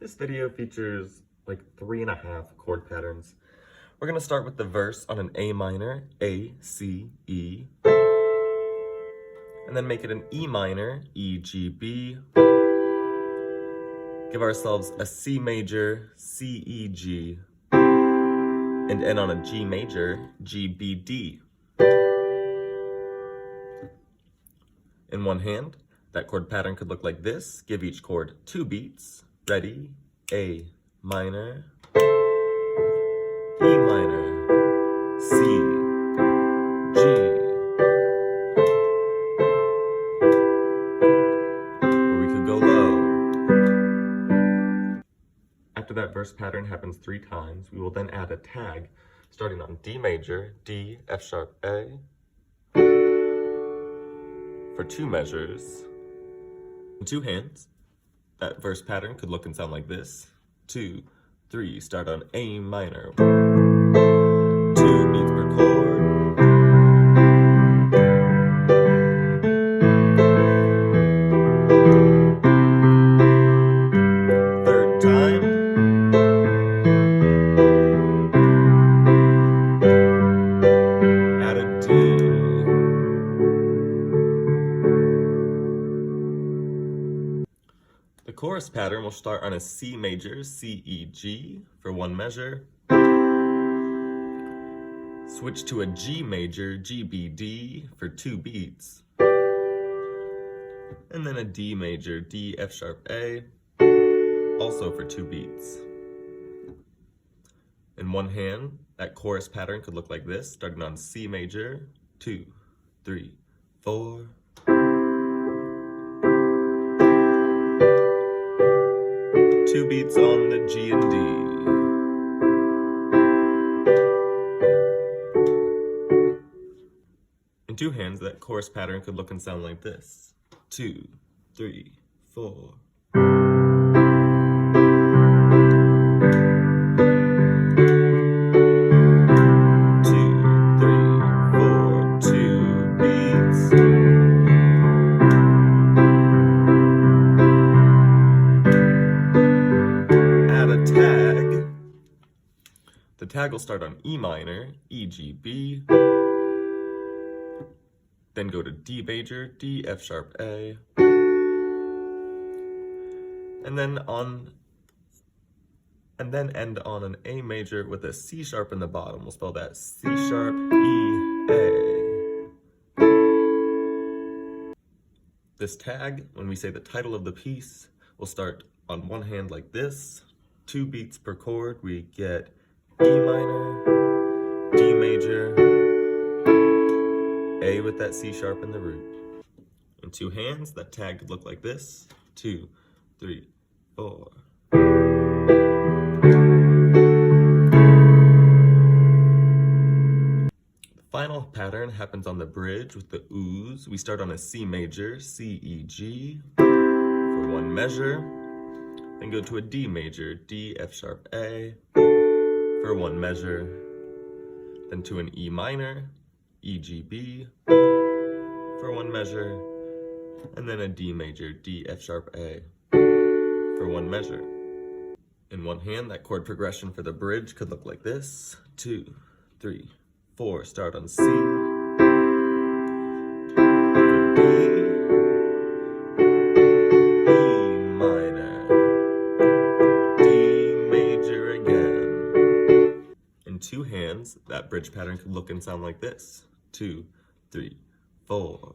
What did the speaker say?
This video features like 3.5 chord patterns. We're gonna start with the verse on an A minor, A, C, E, and then make it an E minor, E, G, B. Give ourselves a C major, C, E, G, and end on a G major, G, B, D. In one hand, that chord pattern could look like this. Give each chord 2 beats. Ready? A minor, E minor, C, G. Or we could go low. After that verse pattern happens 3 times, we will then add a tag starting on D major, D, F sharp, A, for 2 measures. In 2 hands, that verse pattern could look and sound like this. 2, 3, start on A minor. 2 beats per chord. Third time. Add a D. The chorus pattern will start on a C major, C, E, G for 1 measure. Switch to a G major, G, B, D for 2 beats. And then a D major, D, F sharp, A, also for 2 beats. In one hand, that chorus pattern could look like this, starting on C major, 2, 3, 4. Two beats on the G and D. In 2 hands, that chorus pattern could look and sound like this. 2, 3, 4. The tag will start on E minor, E, G, B, then go to D major, D, F sharp, A, and then end on an A major with a C sharp in the bottom. We'll spell that C sharp, E, A. This tag, when we say the title of the piece, will start on one hand like this. 2 beats per chord, we get E minor, D major, A with that C sharp in the root. In 2 hands, that tag could look like this. 2, 3, 4. The final pattern happens on the bridge with the oohs. We start on a C major, C, E, G for 1 measure, then go to a D major, D, F sharp, A, for 1 measure, then to an E minor, E, G, B for 1 measure, and then a D major, D, F sharp, A for 1 measure. In one hand, that chord progression for the bridge could look like this. 2, 3, 4, start on C, D, In 2 hands, that bridge pattern could look and sound like this. 2, 3, 4.